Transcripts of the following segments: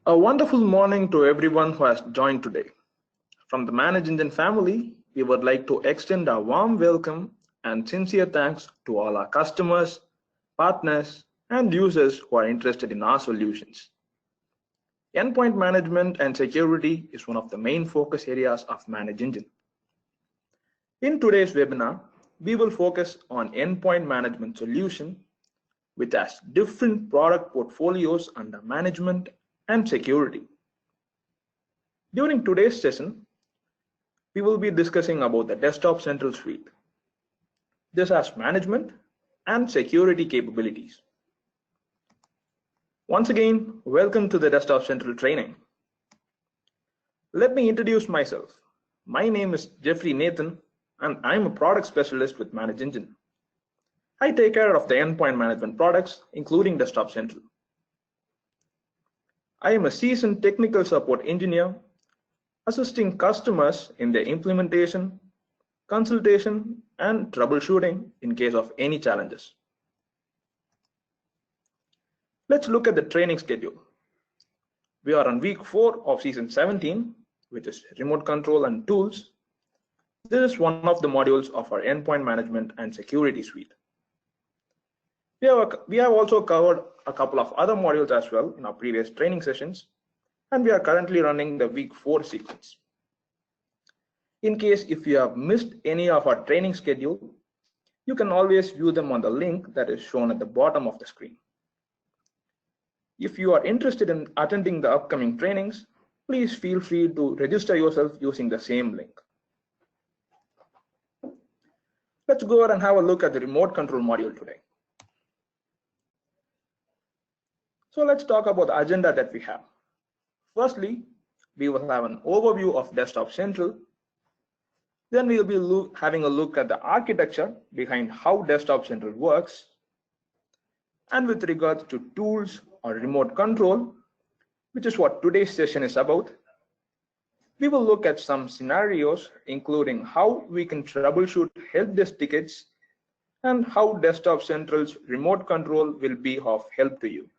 A wonderful morning to everyone who has joined today. From the ManageEngine family, we would like to extend a warm welcome and sincere thanks to all our customers, partners, and users who are interested in our solutions. Endpoint management and security is one of the main focus areas of ManageEngine. In today's webinar, we will focus on endpoint management solution, which has different product portfolios under management and security. During today's session, we will be discussing about the Desktop Central suite. This has management and security capabilities. Once again, welcome to the Desktop Central training. Let me introduce myself. My name is Jeffrey Nathan, and I'm a product specialist with ManageEngine. I take care of the endpoint management products, including Desktop Central. I am a seasoned technical support engineer, assisting customers in their implementation, consultation, and troubleshooting in case of any challenges. Let's look at the training schedule. We are on week 4 of season 17, which is remote control and tools. This is one of the modules of our endpoint management and security suite. We have also covered a couple of other modules as well in our previous training sessions, and we are currently running the week 4 sequence. In case if you have missed any of our training schedule, you can always view them on the link that is shown at the bottom of the screen. If you are interested in attending the upcoming trainings, please feel free to register yourself using the same link. Let's go ahead and have a look at the remote control module today. So let's talk about the agenda that we have. Firstly, we will have an overview of Desktop Central. Then we will be having a look at the architecture behind how Desktop Central works. And with regards to tools or remote control, which is what today's session is about, we will look at some scenarios, including how we can troubleshoot Helpdesk tickets and how Desktop Central's remote control will be of help to you.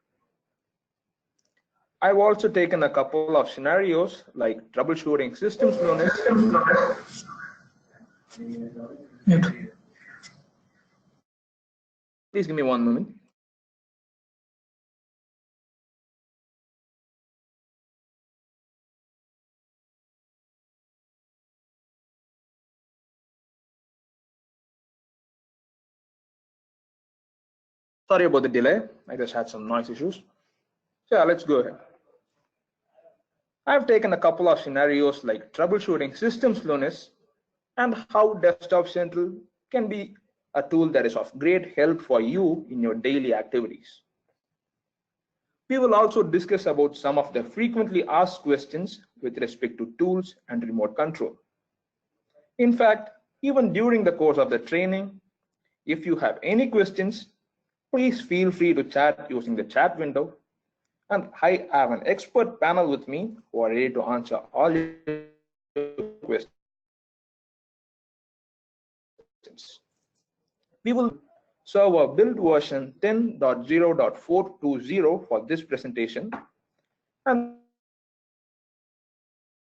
I've also taken a couple of scenarios like troubleshooting system slowness. Please give me one moment. Sorry about the delay. I just had some noise issues. So yeah, let's go ahead. I've taken a couple of scenarios like troubleshooting system slowness and how Desktop Central can be a tool that is of great help for you in your daily activities. We will also discuss about some of the frequently asked questions with respect to tools and remote control. In fact, even during the course of the training, if you have any questions, please feel free to chat using the chat window. And I have an expert panel with me who are ready to answer all your questions. We will serve a build version 10.0.420 for this presentation. And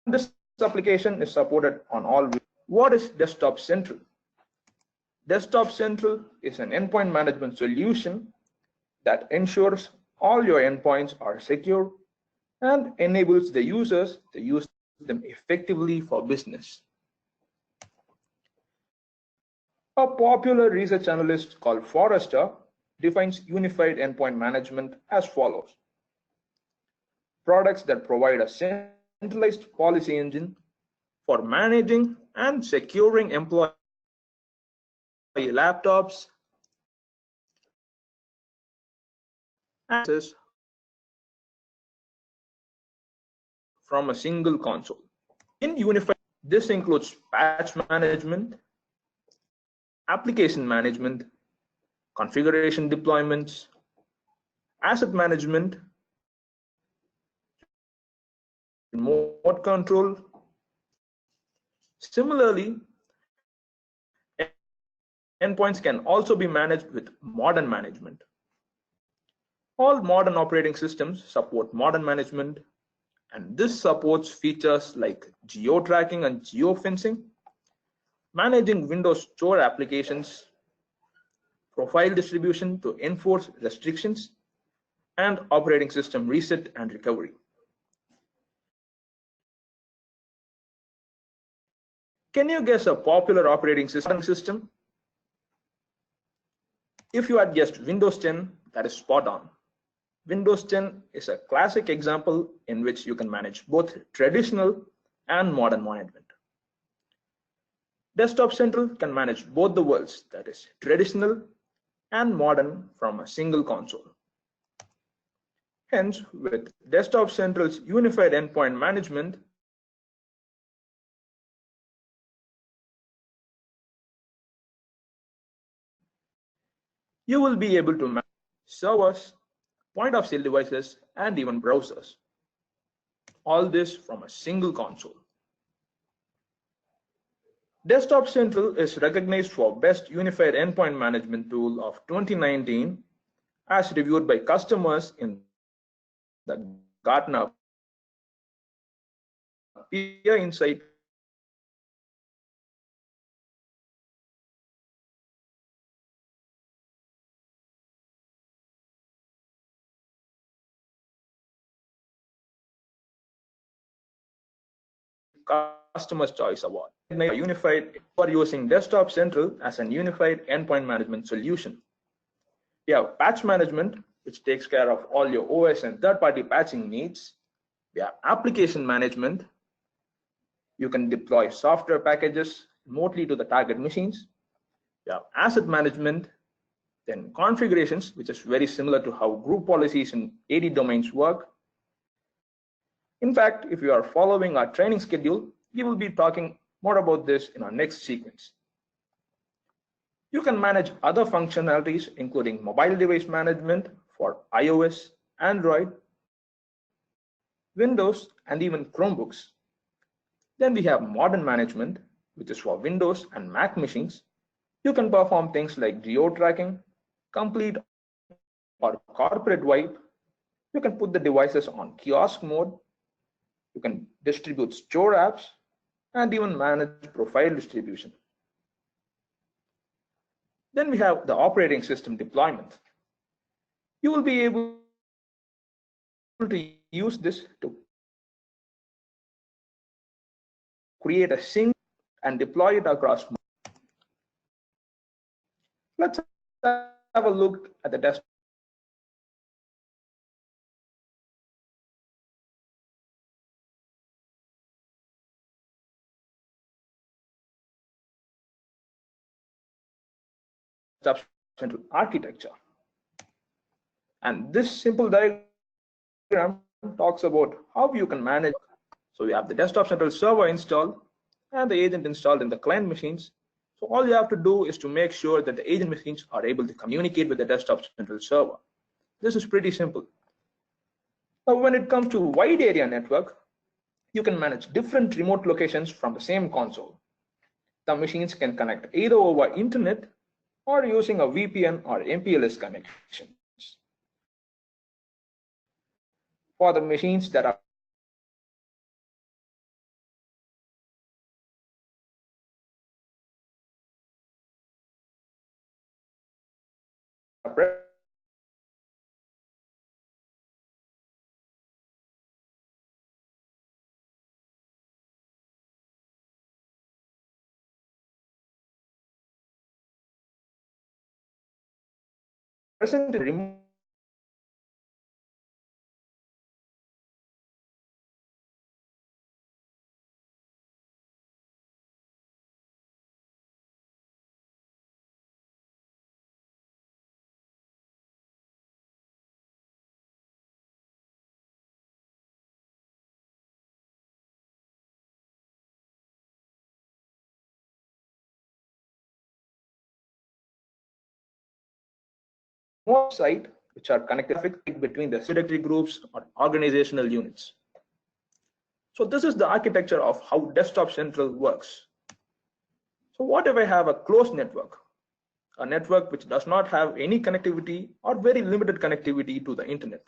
this application is supported on all. What is Desktop Central? Desktop Central is an endpoint management solution that ensures all your endpoints are secure and enables the users to use them effectively for business. A popular research analyst called Forrester defines unified endpoint management as follows: products that provide a centralized policy engine for managing and securing employee laptops, access from a single console. In unified, this includes patch management, application management, configuration deployments, asset management, remote control. Similarly, endpoints can also be managed with modern management. All modern operating systems support modern management, and this supports features like geo-tracking and geo-fencing, managing Windows Store applications, profile distribution to enforce restrictions, and operating system reset and recovery. Can you guess a popular operating system? If you had guessed Windows 10, that is spot on. Windows 10 is a classic example in which you can manage both traditional and modern management. Desktop Central can manage both the worlds, that is traditional and modern, from a single console. Hence, with Desktop Central's unified endpoint management, you will be able to manage servers, point-of-sale devices, and even browsers. All this from a single console. Desktop Central is recognized for Best Unified Endpoint Management Tool of 2019 as reviewed by customers in the Gartner Peer Insight Customer's Choice Award. Unified for using Desktop Central as a unified endpoint management solution. We have patch management, which takes care of all your OS and third-party patching needs. We have application management. You can deploy software packages remotely to the target machines. We have asset management, then configurations, which is very similar to how group policies in AD domains work. In fact, if you are following our training schedule, we will be talking more about this in our next sequence. You can manage other functionalities, including mobile device management for iOS, Android, Windows, and even Chromebooks. Then we have modern management, which is for Windows and Mac machines. You can perform things like geo-tracking, complete or corporate wipe. You can put the devices on kiosk mode. You can distribute store apps and even manage profile distribution. Then we have the operating system deployment. You will be able to use this to create a sync and deploy it across. Let's have a look at the desktop. Central architecture. And this simple diagram talks about how you can manage. So we have the Desktop Central server installed and the agent installed in the client machines. So all you have to do is to make sure that the agent machines are able to communicate with the Desktop Central server. This is pretty simple. Now, when it comes to wide area network, you can manage different remote locations from the same console. The machines can connect either over internet or using a VPN or MPLS connections. For the machines that are present in remote site, which are connected between the directory groups or organizational units. So this is the architecture of how Desktop Central works. So what if I have a closed network? A network which does not have any connectivity or very limited connectivity to the internet.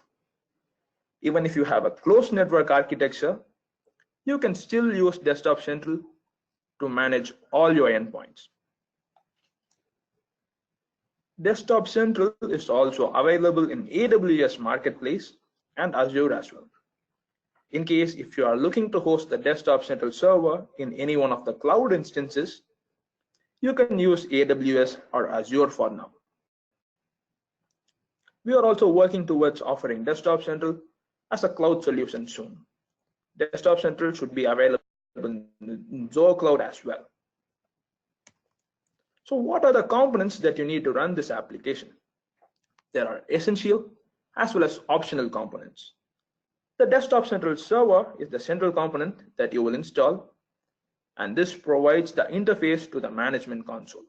Even if you have a closed network architecture, you can still use Desktop Central to manage all your endpoints. Desktop Central is also available in AWS Marketplace and Azure as well. In case if you are looking to host the Desktop Central server in any one of the cloud instances, you can use AWS or Azure for now. We are also working towards offering Desktop Central as a cloud solution soon. Desktop Central should be available in Zoho Cloud as well. So what are the components that you need to run this application? There are essential as well as optional components. The Desktop Central server is the central component that you will install, and this provides the interface to the management console.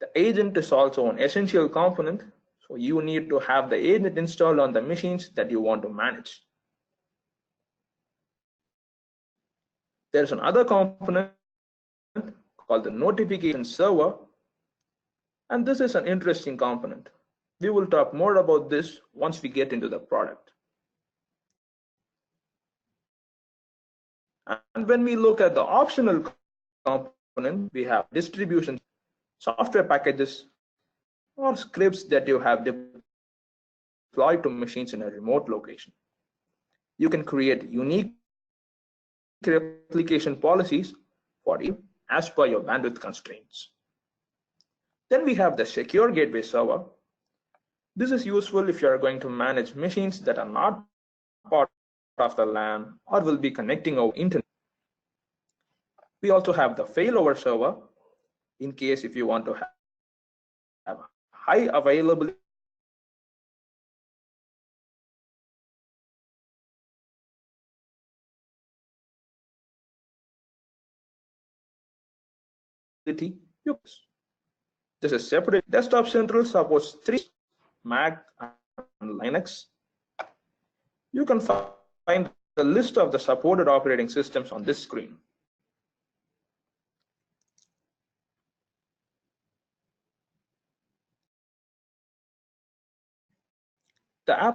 The agent is also an essential component, so you need to have the agent installed on the machines that you want to manage. There's another component called the notification server, and this is an interesting component. We will talk more about this once we get into the product. And when we look at the optional component, we have distributions, software packages, or scripts that you have deployed to machines in a remote location. You can create unique replication policies for you as per your bandwidth constraints. Then we have the secure gateway server. This is useful if you are going to manage machines that are not part of the LAN or will be connecting over internet. We also have the failover server in case if you want to have high availability use. This is separate. Desktop Central supports 3 Mac and Linux. You can find the list of the supported operating systems on this screen. The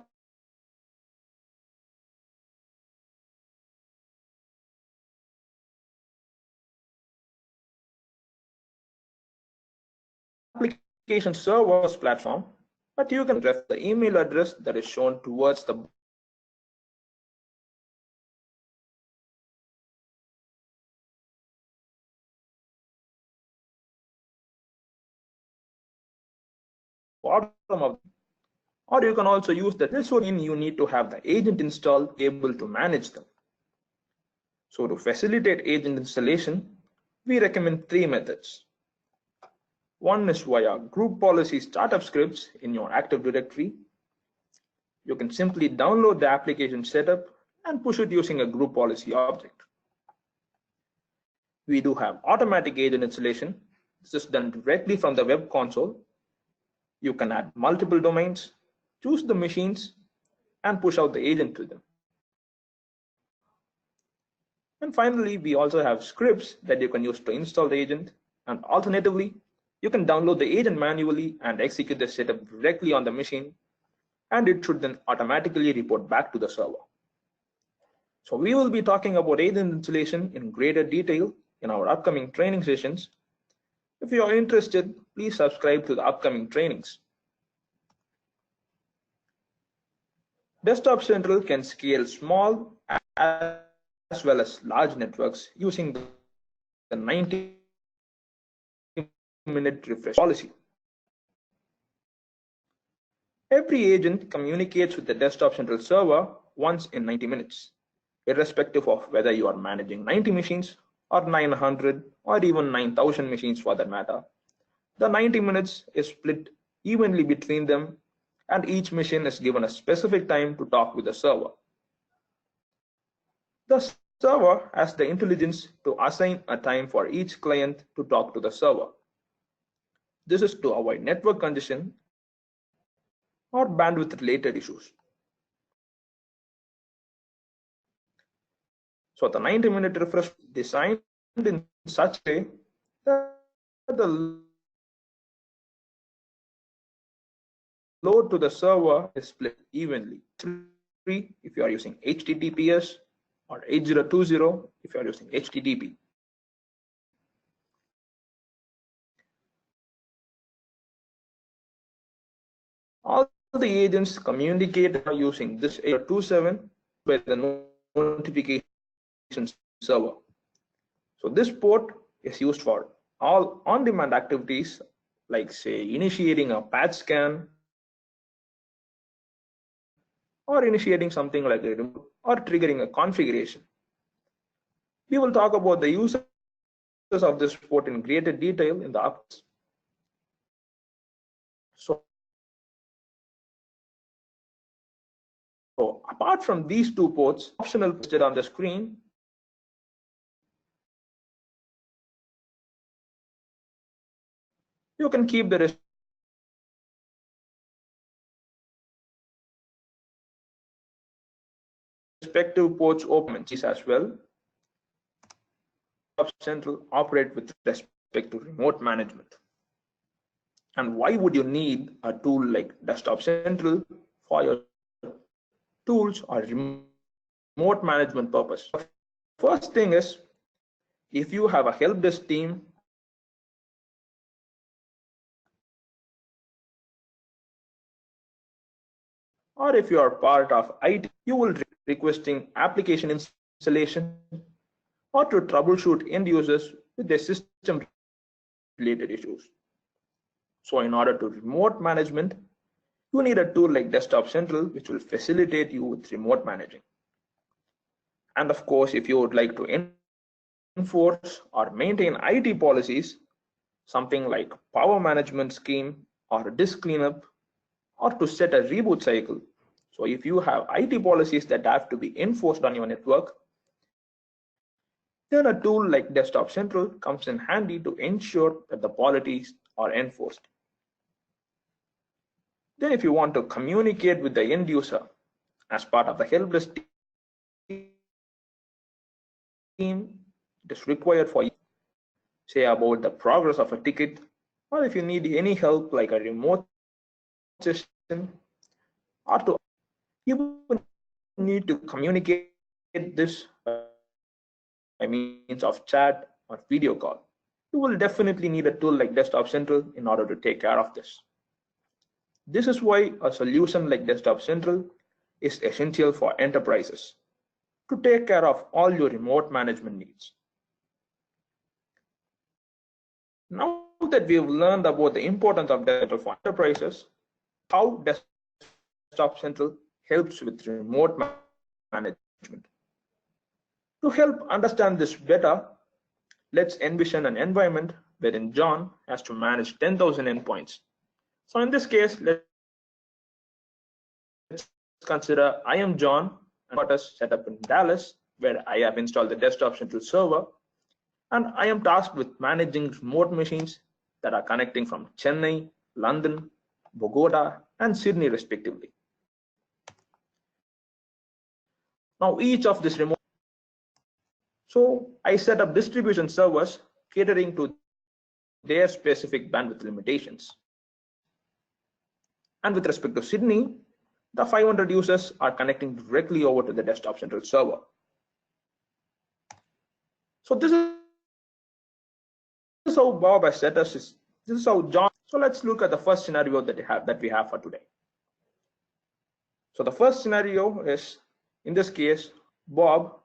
application servers platform, but you can address the email address that is shown towards the bottom of, or you can also use the this one. You need to have the agent installed, able to manage them. So to facilitate agent installation, we recommend 3 methods. One is via group policy startup scripts in your Active Directory. You can simply download the application setup and push it using a group policy object. We do have automatic agent installation. This is done directly from the web console. You can add multiple domains, choose the machines, and push out the agent to them. And finally, we also have scripts that you can use to install the agent. And alternatively, you can download the agent manually and execute the setup directly on the machine, and it should then automatically report back to the server. So we will be talking about agent installation in greater detail in our upcoming training sessions. If you are interested, please subscribe to the upcoming trainings. Desktop Central can scale small as well as large networks using the 90-minute refresh policy. Every agent communicates with the Desktop Central server once in 90 minutes, irrespective of whether you are managing 90 machines or 900 or even 9,000 machines for that matter. The 90 minutes is split evenly between them, and each machine is given a specific time to talk with the server. The server has the intelligence to assign a time for each client to talk to the server. This is to avoid network congestion or bandwidth related issues. So the 90-minute refresh designed in such a way that the load to the server is split evenly. 3 if you are using HTTPS or 8020 if you are using HTTP. All the agents communicate using this 8027 with the notification server. So this port is used for all on-demand activities like say initiating a patch scan or initiating something like a remote or triggering a configuration. We will talk about the uses of this port in greater detail in the updates. So apart from these two ports, optional listed on the screen, you can keep the respective ports open as well. Central operate with respect to remote management. And why would you need a tool like Desktop Central for your tools or remote management purpose? First thing is, if you have a help desk team or if you are part of IT, you will be requesting application installation or to troubleshoot end users with their system related issues. So in order to remote management, you need a tool like Desktop Central, which will facilitate you with remote managing. And of course, if you would like to enforce or maintain IT policies, something like power management scheme or disk cleanup, or to set a reboot cycle. So if you have IT policies that have to be enforced on your network, then a tool like Desktop Central comes in handy to ensure that the policies are enforced. Then if you want to communicate with the end user as part of the helpdesk team, it is required for you say about the progress of a ticket, or if you need any help like a remote session, or to you need to communicate this by means of chat or video call. You will definitely need a tool like Desktop Central in order to take care of this. This is why a solution like Desktop Central is essential for enterprises to take care of all your remote management needs. Now that we've learned about the importance of Desktop Central for enterprises, how Desktop Central helps with remote management. To help understand this better, let's envision an environment wherein John has to manage 10,000 endpoints. So in this case, let's consider I am John and got us set up in Dallas, where I have installed the Desktop Central server, and I am tasked with managing remote machines that are connecting from Chennai, London, Bogota, and Sydney respectively. Now each of these remote, so I set up distribution servers catering to their specific bandwidth limitations. And with respect to Sydney, the 500 users are connecting directly over to the Desktop Central server. So this is how Bob has set us. This is how John. So let's look at the first scenario that we have for today. So the first scenario is, in this case, Bob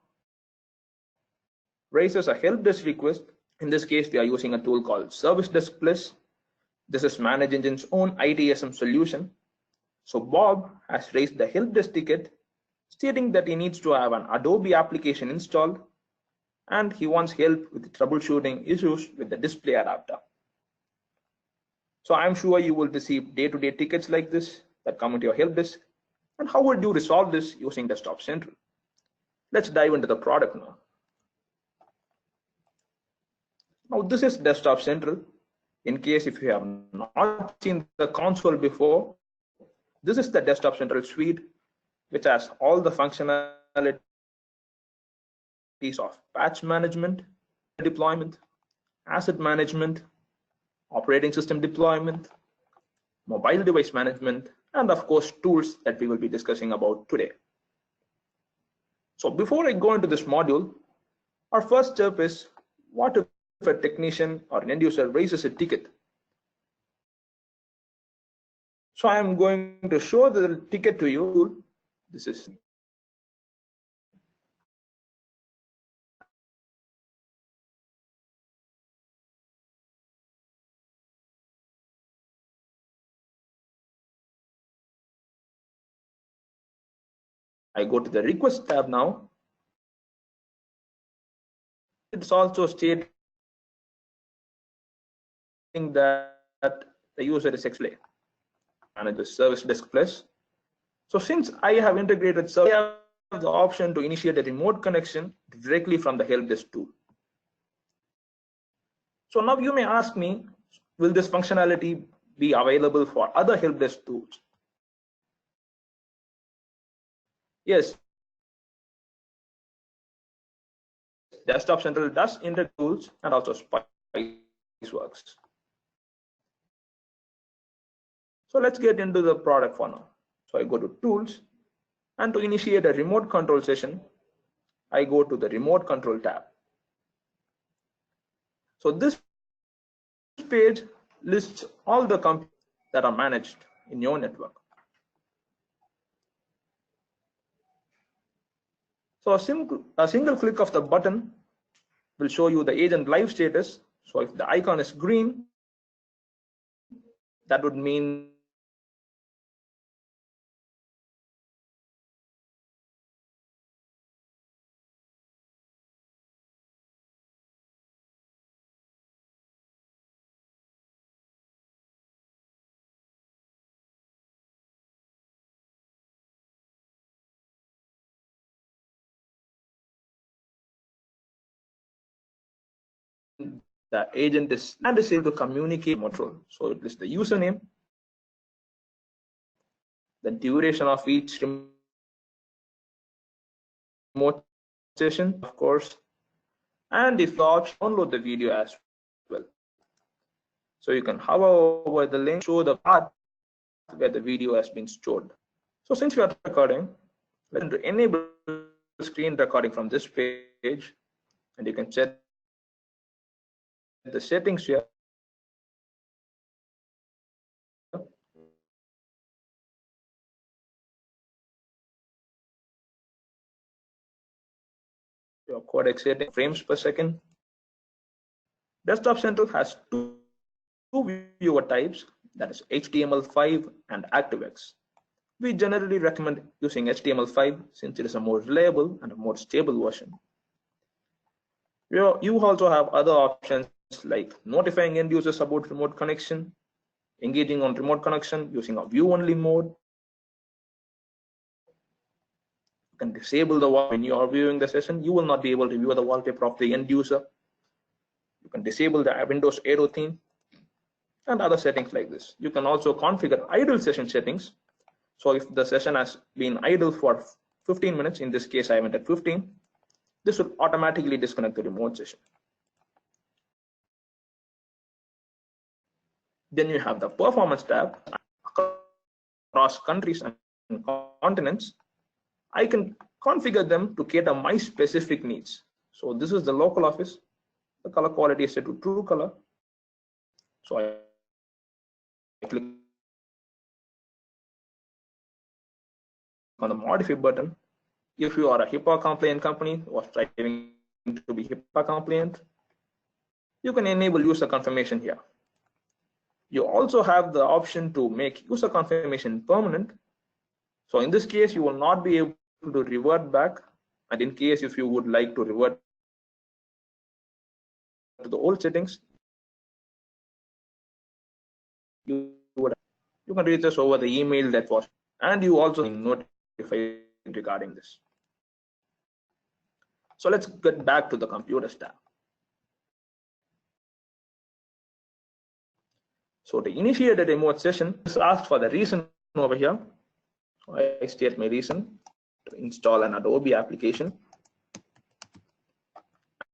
raises a help desk request. In this case, we are using a tool called Service Desk Plus. This is ManageEngine's own ITSM solution. So Bob has raised the help desk ticket stating that he needs to have an Adobe application installed and he wants help with troubleshooting issues with the display adapter. So I'm sure you will receive day-to-day tickets like this that come into your help desk. And how would you resolve this using Desktop Central? Let's dive into the product now. Now this is Desktop Central. In case if you have not seen the console before, this is the Desktop Central suite, which has all the functionalities of patch management, deployment, asset management, operating system deployment, mobile device management, and of course tools that we will be discussing about today. So before I go into this module, our first step is, what if a technician or an end user raises a ticket? So I am going to show the ticket to you. This is I go to the request tab now. It's also stating that the user is explained. Manage the service desk plus. So since I have integrated service, I have the option to initiate a remote connection directly from the Helpdesk tool. So now you may ask me, will this functionality be available for other Helpdesk tools? Yes, Desktop Central does integrate tools and also Spiceworks. So let's get into the product for now. So I go to tools, and to initiate a remote control session, I go to the remote control tab. So this page lists all the computers that are managed in your network. So a single click of the button will show you the agent live status. So if the icon is green, that would mean the agent is able to communicate control. So it is the username, the duration of each remote session, of course, and if you option, download the video as well. So you can hover over the link, show the part where the video has been stored. So since we are recording, let's enable screen recording from this page, and you can set the settings here. Your codec setting, frames per second. Desktop Central has two viewer types, that is HTML5 and ActiveX. We generally recommend using HTML5 since it is a more reliable and a more stable version. You also have other options like notifying end users about remote connection, engaging on remote connection using a view-only mode. You can disable the wall when you are viewing the session. You will not be able to view the wallpaper of the end user. You can disable the Windows arrow theme and other settings like this. You can also configure idle session settings. So if the session has been idle for 15 minutes, in this case I went at 15, this will automatically disconnect the remote session. Then you have the performance tab. Across countries and continents, I can configure them to cater my specific needs. So this is the local office. The color quality is set to true color. So I click on the modify button. If you are a HIPAA compliant company or striving to be HIPAA compliant, you can enable user confirmation here. You also have the option to make user confirmation permanent. So in this case, you will not be able to revert back. And in case if you would like to revert to the old settings, you can reach us over the email that was, and you also notified regarding this. So let's get back to the computers tab. So to initiate a remote session, just ask for the reason over here. So I state my reason to install an Adobe application.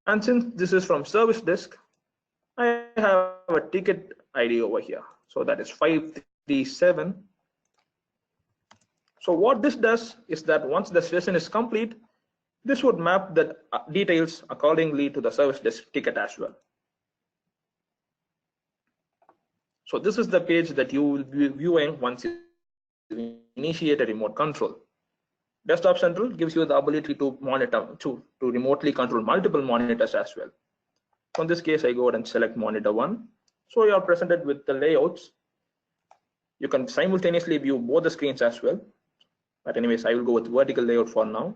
And since this is from Service Desk, I have a ticket ID over here. So that is 537 So what this does is that once the session is complete, this would map the details accordingly to the service desk ticket as well. So this is the page that you will be viewing once you initiate a remote control. Desktop Central gives you the ability to monitor, to remotely control multiple monitors as well. So in this case, I go ahead and select monitor 1. So you are presented with the layouts. You can simultaneously view both the screens as well. But anyways, I will go with vertical layout for now.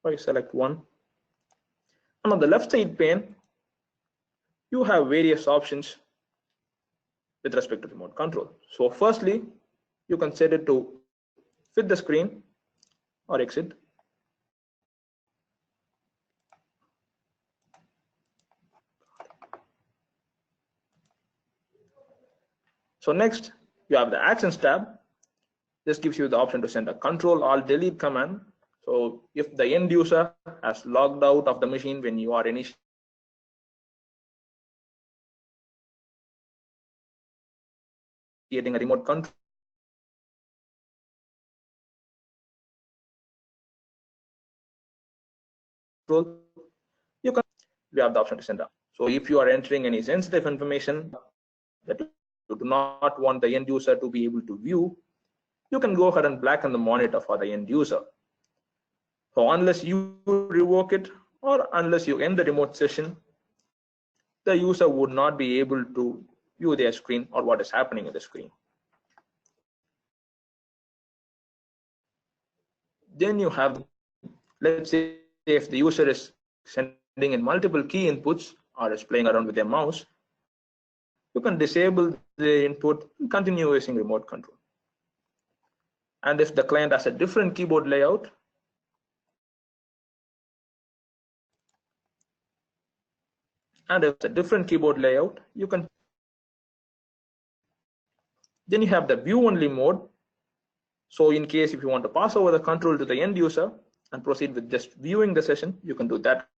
So I select 1. And on the left side pane, you have various options with respect to remote control. So firstly, you can set it to fit the screen or exit. So next, you have the Actions tab. This gives you the option to send a Control-Alt-Delete command. So if the end user has logged out of the machine when you are initiating a remote control, you have the option to send out. So if you are entering any sensitive information that you do not want the end user to be able to view, you can go ahead and blacken the monitor for the end user. So unless you revoke it or unless you end the remote session, the user would not be able to view their screen or what is happening in the screen. Then you have, let's say if the user is sending in multiple key inputs or is playing around with their mouse, you can disable the input and continue using remote control. And if the client has a different keyboard layout, you can. Then you have the view only mode. So in case if you want to pass over the control to the end user and proceed with just viewing the session, you can do that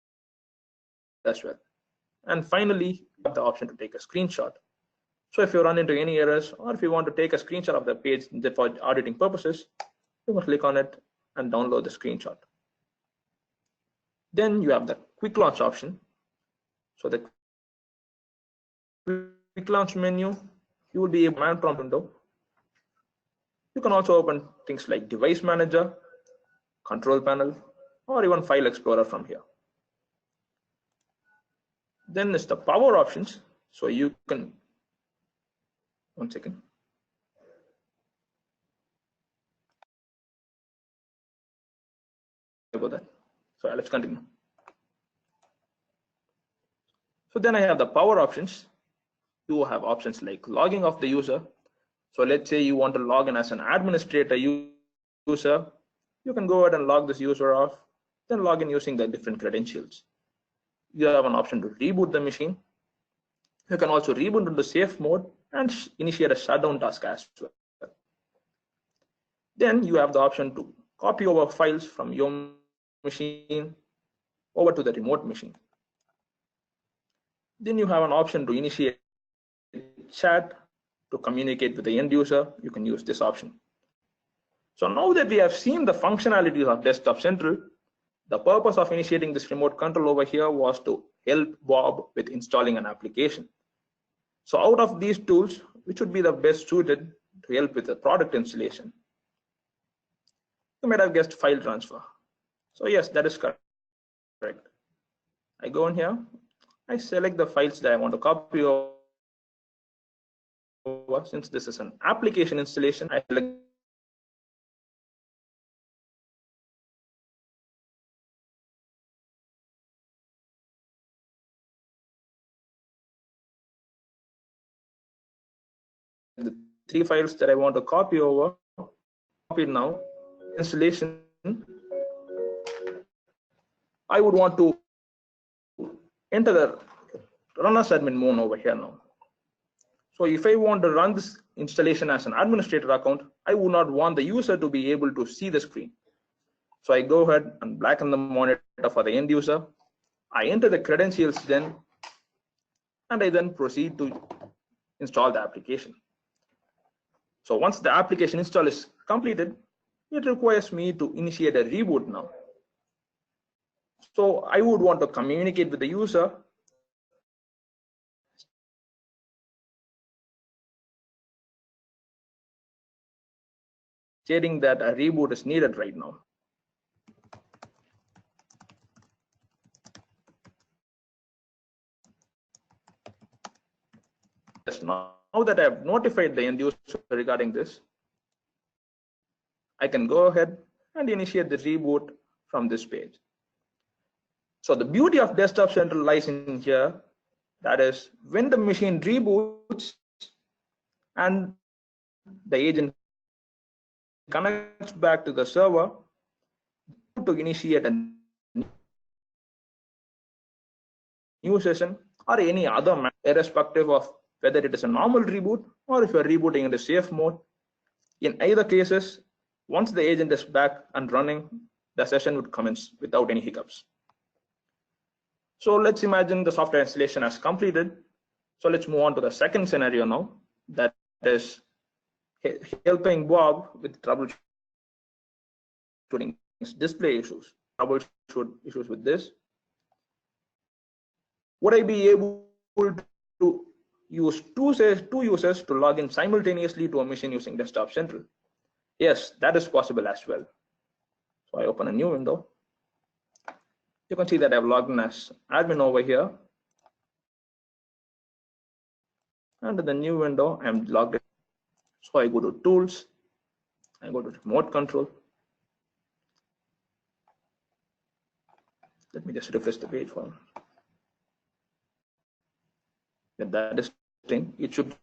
as well. And finally, you have the option to take a screenshot. So if you run into any errors or if you want to take a screenshot of the page for auditing purposes, you can click on it and download the screenshot. Then you have the quick launch option. So the quick launch menu, you will be a command prompt window. You can also open things like device manager, control panel, or even file explorer from here. Then is the power options. So you can, one second. About that. So let's continue. So then I have the power options. You have options like logging of the user. So let's say you want to log in as an administrator user. You can go ahead and log this user off, then log in using the different credentials. You have an option to reboot the machine. You can also reboot into safe mode and initiate a shutdown task as well. Then you have the option to copy over files from your machine over to the remote machine. Then you have an option to initiate chat to communicate with the end user. You can use this option. So now that we have seen the functionalities of Desktop Central, the purpose of initiating this remote control over here was to help Bob with installing an application. So out of these tools, which would be the best suited to help with the product installation? You might have guessed file transfer. So yes, that is correct. I go in here, I select the files that I want to copy over. Since this is an application installation, I select the 3 files that I want to copy over. Copy now. Installation. I would want to enter the run as admin mode over here now. So if I want to run this installation as an administrator account, I would not want the user to be able to see the screen. So I go ahead and blacken the monitor for the end user. I enter the credentials then, and I then proceed to install the application. So once the application install is completed, it requires me to initiate a reboot now. So I would want to communicate with the user stating that a reboot is needed right now. Yes, now that I have notified the end user regarding this, I can go ahead and initiate the reboot from this page. So the beauty of Desktop Central lies in here. That is, when the machine reboots and the agent connects back to the server to initiate a new session or any other, irrespective of whether it is a normal reboot or if you're rebooting in the safe mode. In either cases, once the agent is back and running, the session would commence without any hiccups. So let's imagine the software installation has completed. So let's move on to the second scenario now, that is helping Bob with troubleshooting display issues, troubleshoot issues with this. Would I be able to use two users to log in simultaneously to a machine using Desktop Central? Yes, that is possible as well. So I open a new window. You can see that I've logged in as admin over here. Under the new window, I'm logged in. So I go to Tools, I go to Remote Control. Let me just refresh the page for that is thing. It should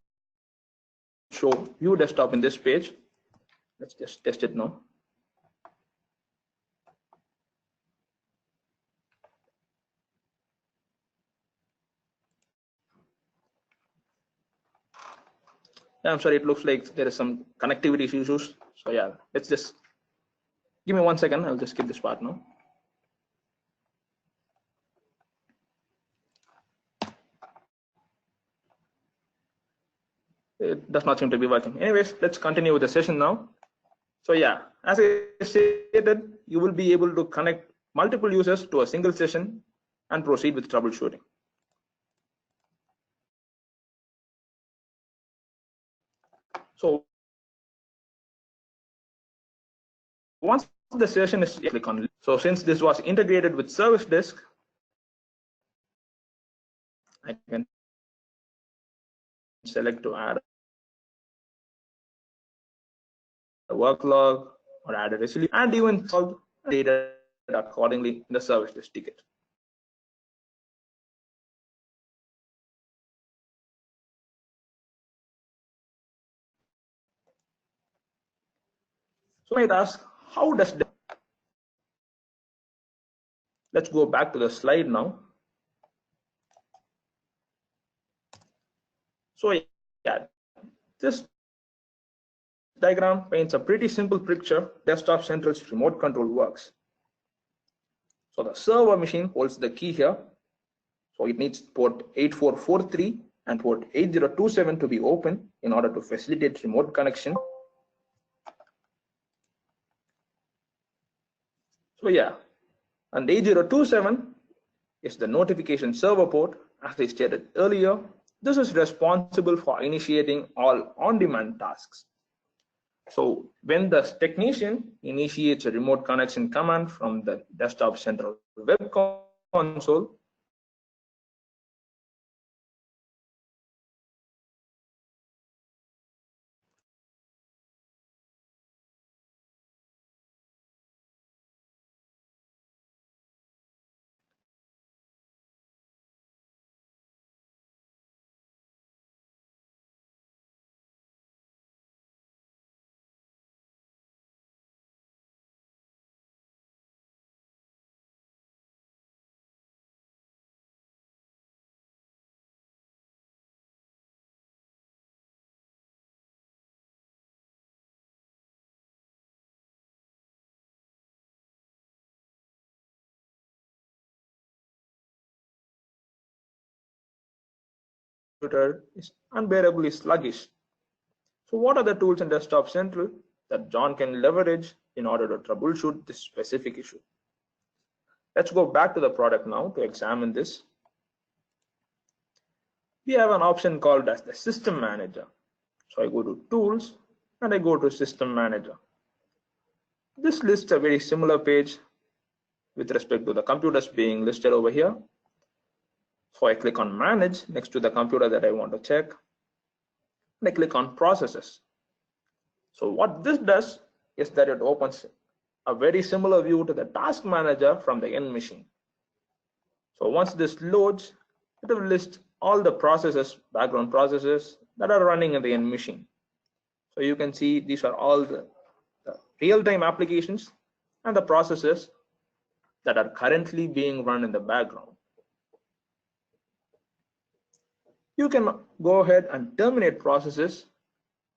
show View Desktop in this page. Let's just test it now. Yeah, I'm sorry, it looks like there is some connectivity issues. So yeah, let's just give me 1 second. I'll just skip this part now. It does not seem to be working. Anyways, let's continue with the session now. So yeah, as I stated, you will be able to connect multiple users to a single session and proceed with troubleshooting. So once the session is click on, so since this was integrated with Service Desk, I can select to add a work log or add a resolution and even solve data accordingly in the Service Desk ticket. So you might ask, how does that? Let's go back to the slide now. So yeah, this diagram paints a pretty simple picture. Desktop Central's remote control works. So the server machine holds the key here. So it needs port 8443 and port 8027 to be open in order to facilitate remote connection. So yeah, and 8027 is the notification server port. As I stated earlier, this is responsible for initiating all on-demand tasks. So when the technician initiates a remote connection command from the Desktop Central web console, computer is unbearably sluggish. So what are the tools in Desktop Central that John can leverage in order to troubleshoot this specific issue. Let's go back to the product now to examine this. We have an option called as the System Manager. So I go to Tools and I go to System Manager. This lists a very similar page with respect to the computers being listed over here. So I click on Manage next to the computer that I want to check. And I click on Processes. So what this does is that it opens a very similar view to the Task Manager from the end machine. So once this loads, it will list all the processes, background processes that are running in the end machine. So you can see these are all the real-time applications and the processes that are currently being run in the background. You can go ahead and terminate processes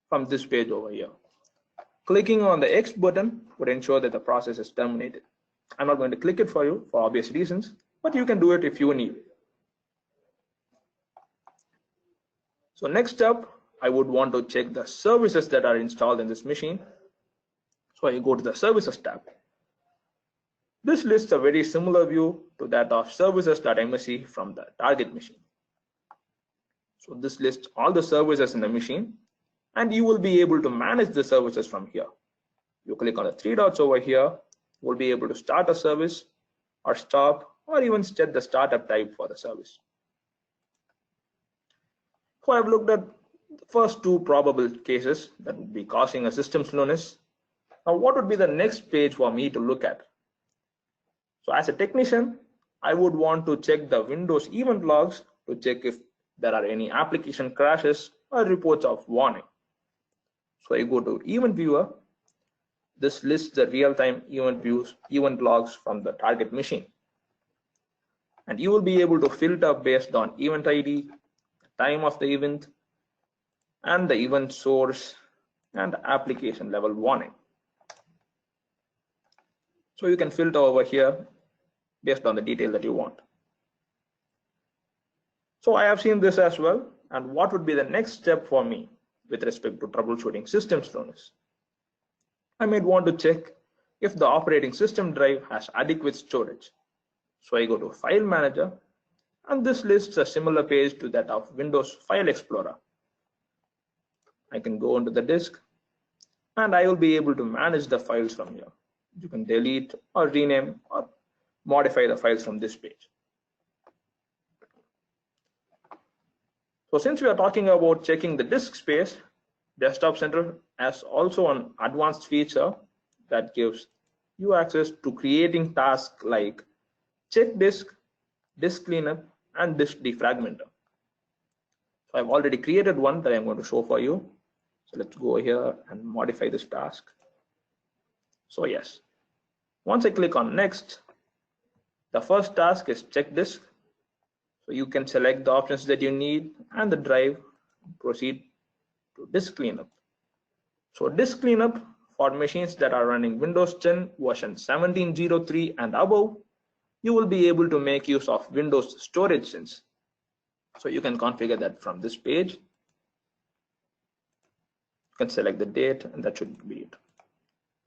from this page over here. Clicking on the X button would ensure that the process is terminated. I'm not going to click it for you for obvious reasons, but you can do it if you need. So next up, I would want to check the services that are installed in this machine. So I go to the Services tab. This lists a very similar view to that of services.msc from the target machine. So this lists all the services in the machine, and you will be able to manage the services from here. You click on the three dots over here, you will be able to start a service or stop or even set the startup type for the service. So I've looked at the first two probable cases that would be causing a system slowness. Now what would be the next page for me to look at? So as a technician, I would want to check the Windows event logs to check if there are any application crashes or reports of warning. So I go to Event Viewer. This lists the real-time event logs from the target machine. And you will be able to filter based on event ID, time of the event, and the event source and application level warning. So you can filter over here based on the detail that you want. So I have seen this as well. And what would be the next step for me with respect to troubleshooting system slowness? I might want to check if the operating system drive has adequate storage. So I go to File Manager, and this lists a similar page to that of Windows File Explorer. I can go into the disk, and I will be able to manage the files from here. You can delete or rename or modify the files from this page. So since we are talking about checking the disk space, Desktop Center has also an advanced feature that gives you access to creating tasks like check disk, disk cleanup, and disk defragmenter. So I've already created one that I'm going to show for you. So let's go here and modify this task. So yes, once I click on next, the first task is check disk. So you can select the options that you need and the drive, proceed to disk cleanup. So disk cleanup for machines that are running Windows 10 version 17.03 and above, you will be able to make use of Windows storage sins. So you can configure that from this page. You can select the date, and that should be it.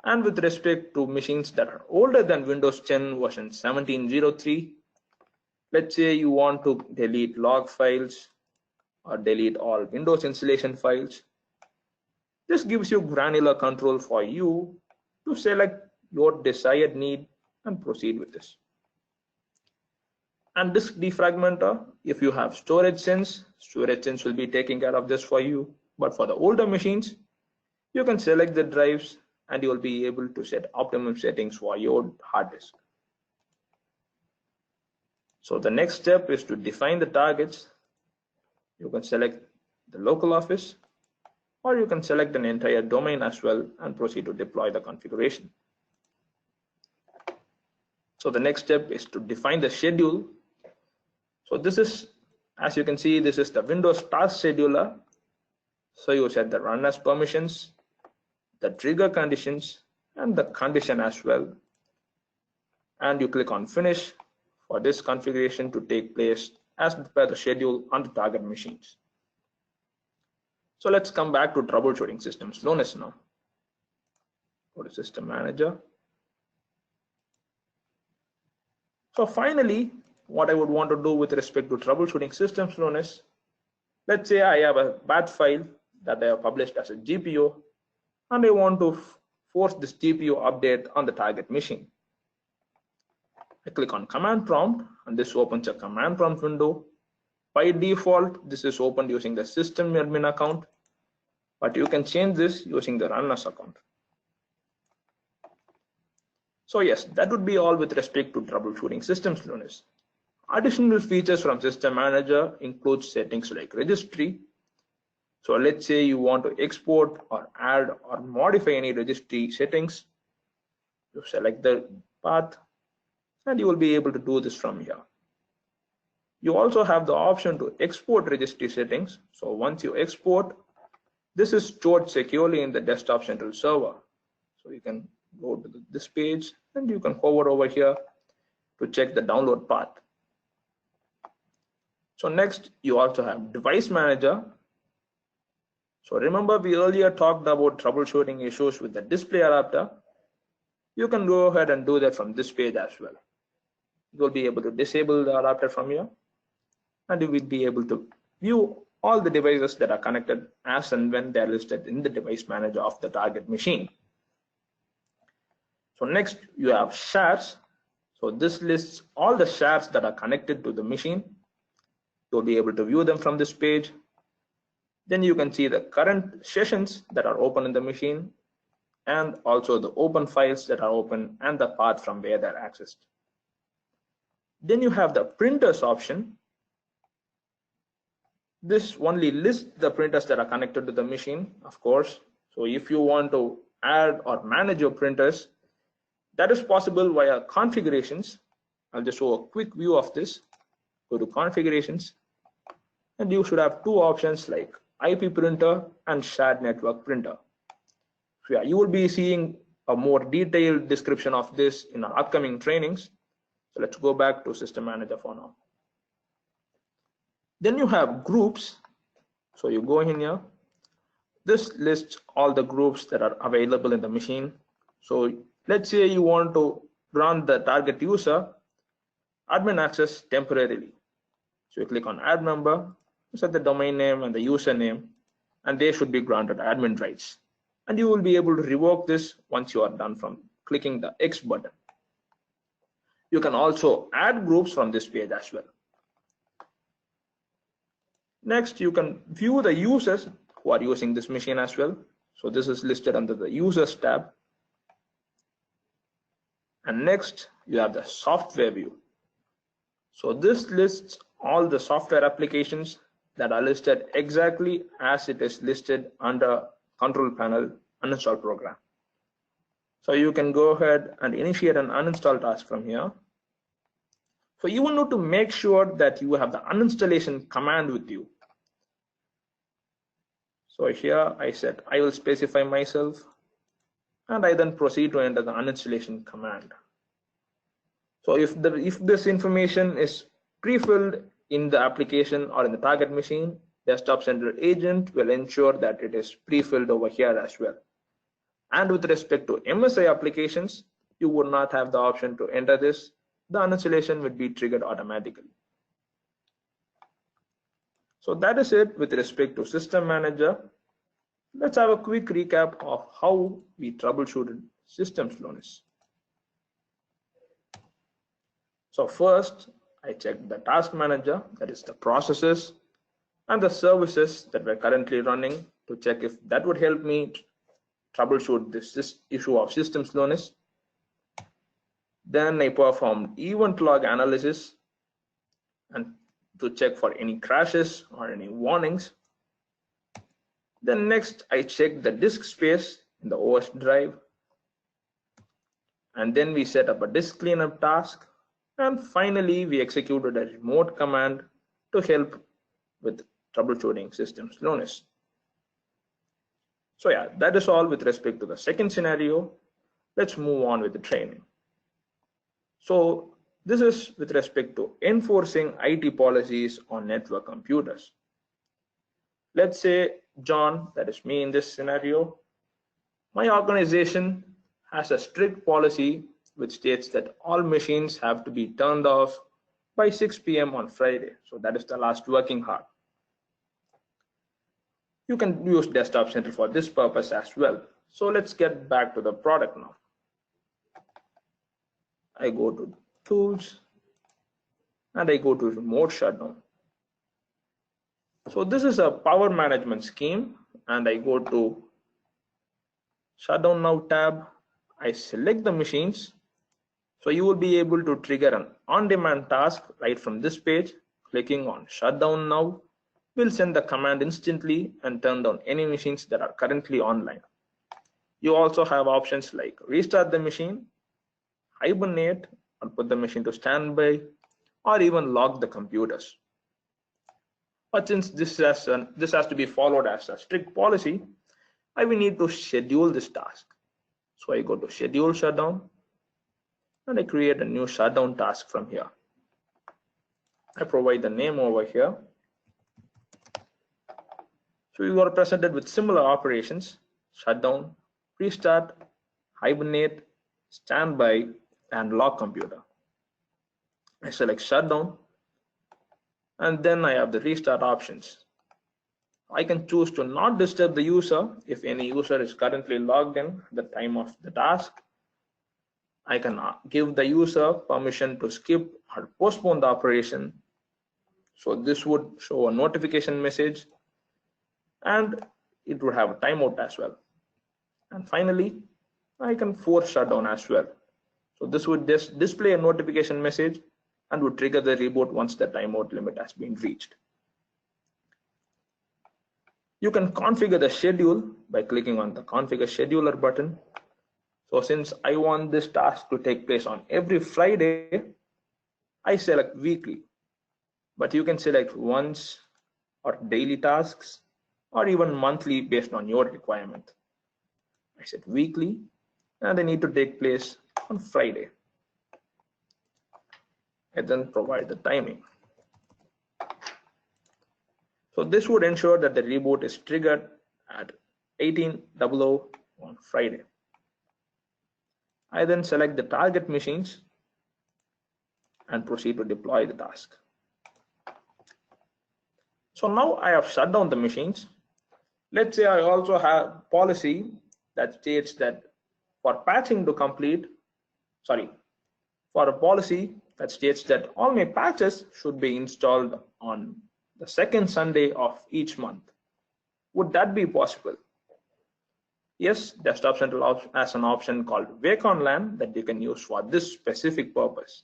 And with respect to machines that are older than Windows 10 version 17.03, let's say you want to delete log files or delete all Windows installation files. This gives you granular control for you to select your desired need and proceed with this. And disk defragmenter, if you have storage sins will be taking care of this for you. But for the older machines, you can select the drives and you will be able to set optimum settings for your hard disk. So the next step is to define the targets. You can select the local office, or you can select an entire domain as well and proceed to deploy the configuration. So the next step is to define the schedule. So this is, as you can see, this is the Windows task scheduler. So you set the run as permissions, the trigger conditions, and the condition as well. And you click on finish for this configuration to take place as per the schedule on the target machines. So let's come back to troubleshooting system slowness now. Go to System Manager. So finally, what I would want to do with respect to troubleshooting systems known is, let's say I have a batch file that I have published as a GPO, and I want to force this GPO update on the target machine. I click on Command Prompt, and this opens a Command Prompt window. By default, this is opened using the System Admin account, but you can change this using the Runners account. So yes, that would be all with respect to troubleshooting systems slowness. Additional features from System Manager include settings like registry. So let's say you want to export or add or modify any registry settings. You select the path and you will be able to do this from here. You also have the option to export registry settings. So once you export, this is stored securely in the Desktop Central server. So you can go to this page and you can hover over here to check the download path. So next, you also have Device Manager. So remember, we earlier talked about troubleshooting issues with the display adapter. You can go ahead and do that from this page as well. You will be able to disable the adapter from here, and you will be able to view all the devices that are connected as and when they are listed in the Device Manager of the target machine. So next, you have shares. So this lists all the shares that are connected to the machine. You'll be able to view them from this page. Then you can see the current sessions that are open in the machine, and also the open files that are open and the path from where they're accessed. Then you have the printers option. This only lists the printers that are connected to the machine, of course. So if you want to add or manage your printers, that is possible via configurations. I'll just show a quick view of this. Go to configurations, and you should have two options like IP printer and shared network printer. So yeah, you will be seeing a more detailed description of this in our upcoming trainings. So let's go back to System Manager for now. Then you have groups. So you go in here. This lists all the groups that are available in the machine. So let's say you want to grant the target user admin access temporarily. So you click on add member, set the domain name and the username, and they should be granted admin rights. And you will be able to revoke this once you are done from clicking the X button. You can also add groups from this page as well. Next, you can view the users who are using this machine as well. So this is listed under the users tab. And next, you have the software view. So this lists all the software applications that are listed exactly as it is listed under control panel uninstall program. So you can go ahead and initiate an uninstall task from here. So you will need to make sure that you have the uninstallation command with you. So here I said I will specify myself, and I then proceed to enter the uninstallation command. So if this information is pre-filled in the application or in the target machine, Desktop Central agent will ensure that it is pre-filled over here as well. And with respect to MSI applications, you would not have the option to enter this. The uninstallation would be triggered automatically. So that is it with respect to System Manager. Let's have a quick recap of how we troubleshooted system slowness. So first, I checked the task manager, that is the processes and the services that we're currently running, to check if that would help me troubleshoot this issue of system slowness. Then I performed event log analysis and to check for any crashes or any warnings. Then next, I checked the disk space in the OS drive. And then we set up a disk cleanup task. And finally, we executed a remote command to help with troubleshooting system slowness. So yeah, that is all with respect to the second scenario. Let's move on with the training. So this is with respect to enforcing IT policies on network computers. Let's say John, that is me in this scenario, my organization has a strict policy which states that all machines have to be turned off by 6 p.m. on Friday. So that is the last working hour. You can use Desktop Center for this purpose as well. So let's get back to the product now. I go to Tools and I go to Remote Shutdown. So this is a power management scheme, and I go to Shutdown Now tab. I select the machines. So you will be able to trigger an on-demand task right from this page. Clicking on Shutdown Now will send the command instantly and turn down any machines that are currently online. You also have options like restart the machine, hibernate, or put the machine to standby, or even lock the computers. But since this has to be followed as a strict policy, I will need to schedule this task. So I go to Schedule Shutdown and I create a new shutdown task from here. I provide the name over here. So you are presented with similar operations: shutdown, restart, hibernate, standby, and lock computer. I select shutdown, and then I have the restart options. I can choose to not disturb the user if any user is currently logged in at the time of the task. I can give the user permission to skip or postpone the operation. So this would show a notification message, and it would have a timeout as well. And finally, I can force shutdown as well. So this would just display a notification message and would trigger the reboot once the timeout limit has been reached. You can configure the schedule by clicking on the Configure Scheduler button. So since I want this task to take place on every Friday, I select weekly. But you can select once or daily tasks, or even monthly based on your requirement. I set weekly, and they need to take place on Friday. I then provide the timing. So this would ensure that the reboot is triggered at 18:00 on Friday. I then select the target machines and proceed to deploy the task. So now I have shut down the machines. Let's say I also have policy that states that for patching to complete, for a policy that states that all my patches should be installed on the second Sunday of each month. Would that be possible? Yes, Desktop Central has an option called Wake on LAN that you can use for this specific purpose.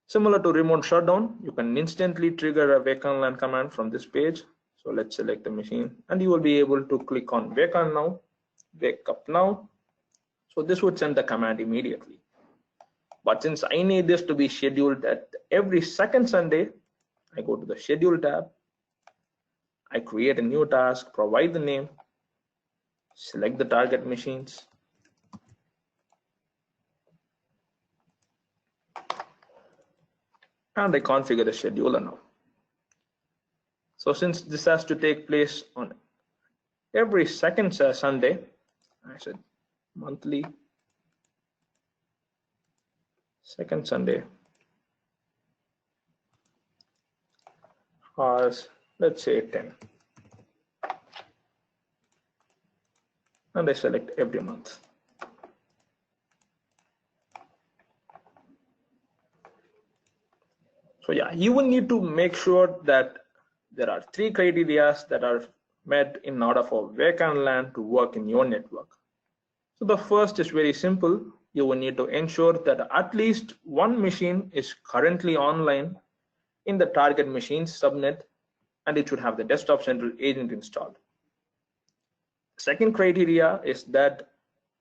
Similar to remote shutdown, you can instantly trigger a Wake on LAN command from this page. So let's select the machine, and you will be able to click on Wake on Now, Wake Up Now. So this would send the command immediately. But since I need this to be scheduled at every second Sunday, I go to the Schedule tab. I create a new task, provide the name, select the target machines, and I configure the scheduler now. So since this has to take place on every second Sunday, I said monthly, second Sunday, hours, let's say 10. And I select every month. So yeah, you will need to make sure that there are 3 criteria that are met in order for Wake on LAN to work in your network. So the first is very simple. You will need to ensure that at least one machine is currently online in the target machine subnet, and it should have the Desktop Central agent installed. Second criteria is that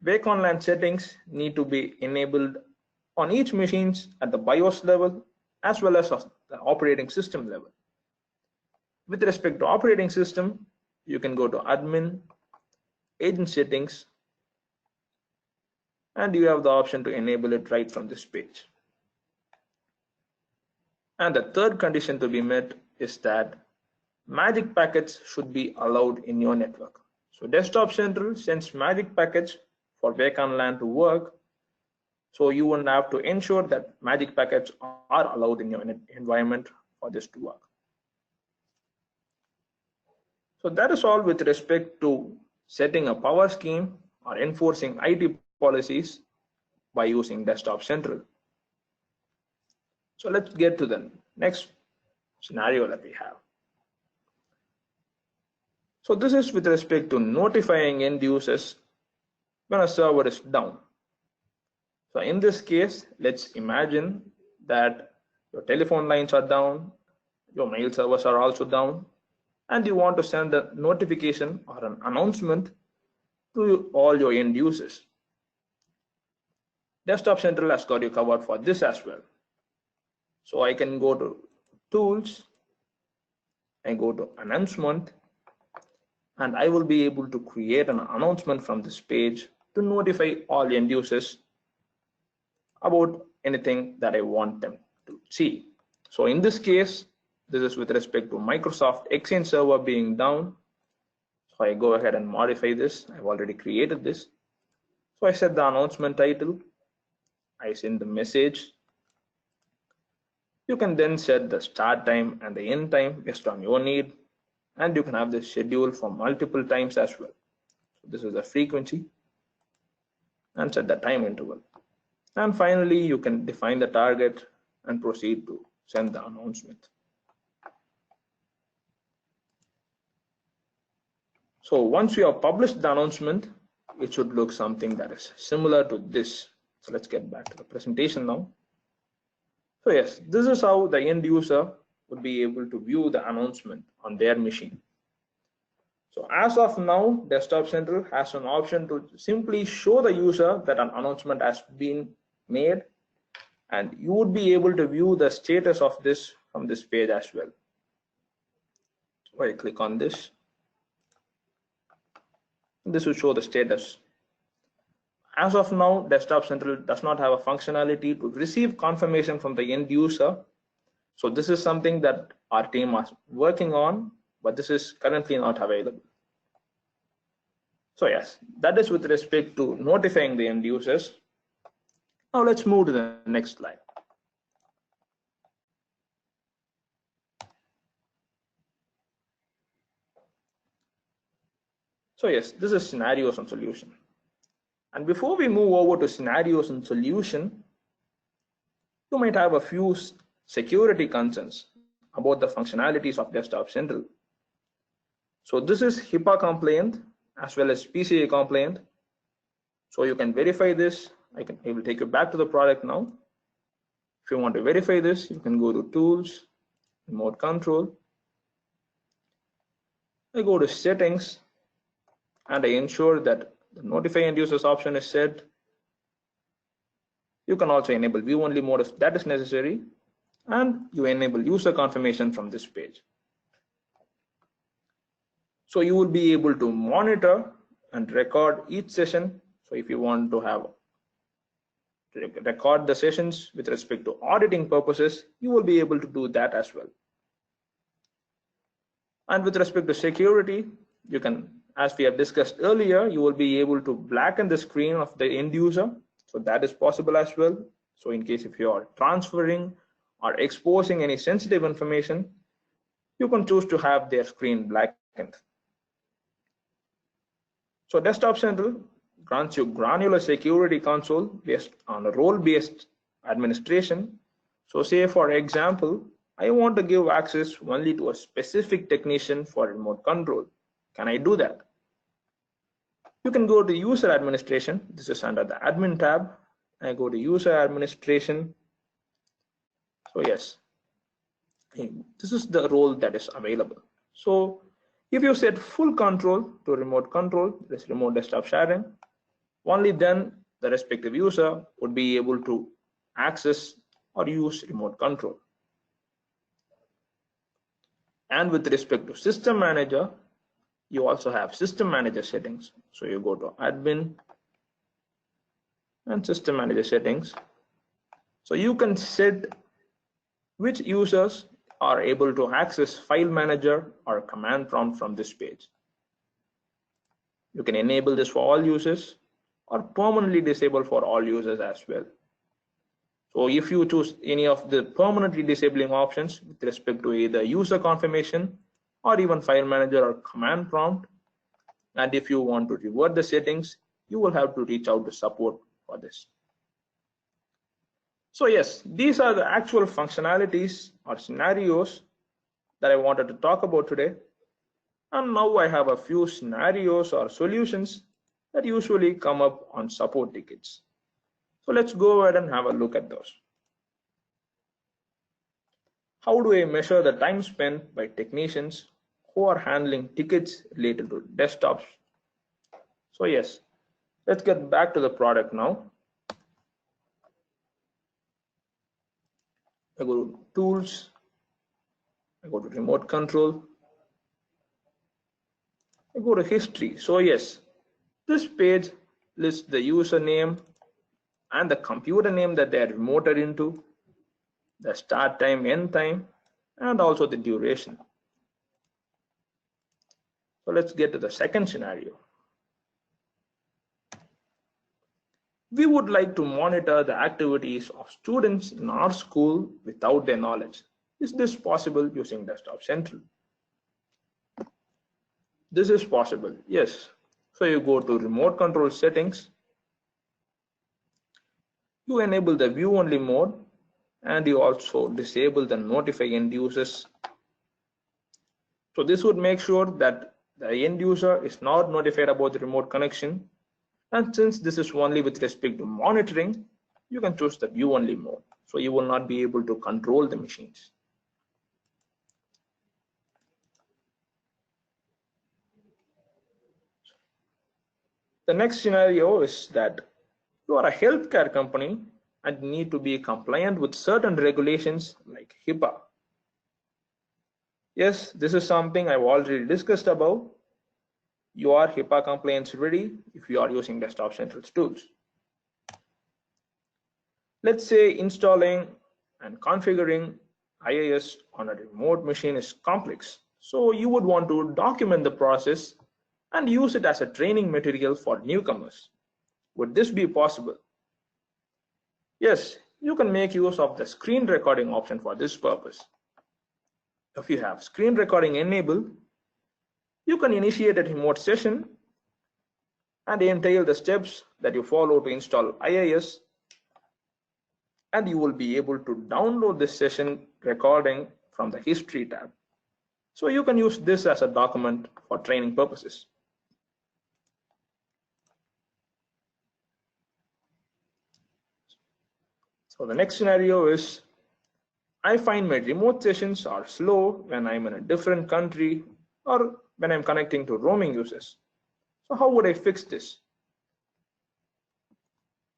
Wake on LAN settings need to be enabled on each machine at the BIOS level as well as the operating system level. With respect to operating system, you can go to Admin, Agent Settings, and you have the option to enable it right from this page. And the third condition to be met is that magic packets should be allowed in your network. So Desktop Central sends magic packets for wake on LAN to work. So you will have to ensure that magic packets are allowed in your environment for this to work. So that is all with respect to setting a power scheme or enforcing IT policies by using Desktop Central. So let's get to the next scenario that we have. So this is with respect to notifying end users when a server is down. So in this case, let's imagine that your telephone lines are down, your mail servers are also down, and you want to send a notification or an announcement to all your end users. Desktop Central has got you covered for this as well. So I can go to Tools and go to Announcement, and I will be able to create an announcement from this page to notify all end users about anything that I want them to see. So in this case, this is with respect to Microsoft Exchange server being down. So I go ahead and modify this. I've already created this. So I set the announcement title. I send the message. You can then set the start time and the end time based on your need. And you can have this schedule for multiple times as well. So this is the frequency and set the time interval. And finally, you can define the target and proceed to send the announcement. So once you have published the announcement, it should look something that is similar to this. So let's get back to the presentation now. So yes, this is how the end user would be able to view the announcement on their machine. So as of now, Desktop Central has an option to simply show the user that an announcement has been made, and you would be able to view the status of this from this page as well. So I click on this. This will show the status. As of now, Desktop Central does not have a functionality to receive confirmation from the end user. So this is something that our team is working on, but this is currently not available. So yes, that is with respect to notifying the end users. Now let's move to the next slide. So yes, this is scenarios and solution. And before we move over to scenarios and solution, you might have a few security concerns about the functionalities of Desktop Central. So this is HIPAA compliant as well as PCI compliant. So you can verify this. I will take you back to the product now. If you want to verify this, you can go to Tools, Remote Control. I go to Settings, and I ensure that the Notify End Users option is set. You can also enable view-only mode if that is necessary, and you enable user confirmation from this page. So you will be able to monitor and record each session. So if you want to record the sessions with respect to auditing purposes, you will be able to do that as well. And with respect to security, you can, as we have discussed earlier, you will be able to blacken the screen of the end user. So that is possible as well. So in case if you are transferring or exposing any sensitive information, you can choose to have their screen blackened. So Desktop Central grants you granular security console based on a role-based administration. So say for example, I want to give access only to a specific technician for remote control. Can I do that? You can go to user administration. This is under the admin tab. I go to user administration. So yes, this is the role that is available. So if you set full control to remote control, this remote desktop sharing, only then the respective user would be able to access or use remote control. And with respect to system manager, you also have system manager settings. So you go to admin and system manager settings. So you can set which users are able to access file manager or command prompt from this page. You can enable this for all users, or permanently disable for all users as well. So if you choose any of the permanently disabling options with respect to either user confirmation or even file manager or command prompt, and if you want to revert the settings, you will have to reach out to support for this. So yes, these are the actual functionalities or scenarios that I wanted to talk about today. And now I have a few scenarios or solutions that usually come up on support tickets. So let's go ahead and have a look at those. How do I measure the time spent by technicians who are handling tickets related to desktops? So yes, let's get back to the product now. I go to tools, I go to remote control, I go to history. So yes, this page lists the username and the computer name that they are remoted into, the start time, end time, and also the duration. So let's get to the second scenario. We would like to monitor the activities of students in our school without their knowledge. Is this possible using Desktop Central? This is possible, yes. So you go to remote control settings, you enable the view only mode, and you also disable the notify end users. So this would make sure that the end user is not notified about the remote connection. And since this is only with respect to monitoring, you can choose the view only mode. So you will not be able to control the machines. The next scenario is that you are a healthcare company and need to be compliant with certain regulations like HIPAA. Yes, this is something I've already discussed about. You are HIPAA compliance ready if you are using Desktop Central's tools. Let's say installing and configuring IIS on a remote machine is complex. So you would want to document the process and use it as a training material for newcomers. Would this be possible? Yes, you can make use of the screen recording option for this purpose. If you have screen recording enabled, you can initiate a remote session and entail the steps that you follow to install IIS, and you will be able to download this session recording from the history tab. So you can use this as a document for training purposes. So the next scenario is, I find my remote sessions are slow when I'm in a different country or when I'm connecting to roaming users. So how would I fix this?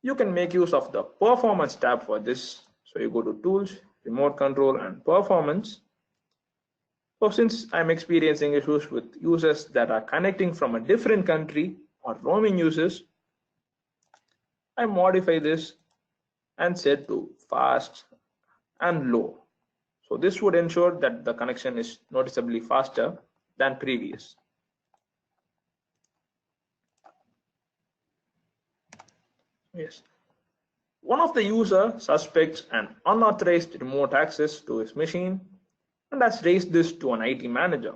You can make use of the performance tab for this. So you go to tools, remote control, and performance. So since I'm experiencing issues with users that are connecting from a different country or roaming users, I modify this and set to fast and low. So this would ensure that the connection is noticeably faster than previous. Yes. One of the user suspects an unauthorized remote access to his machine and has raised this to an IT manager.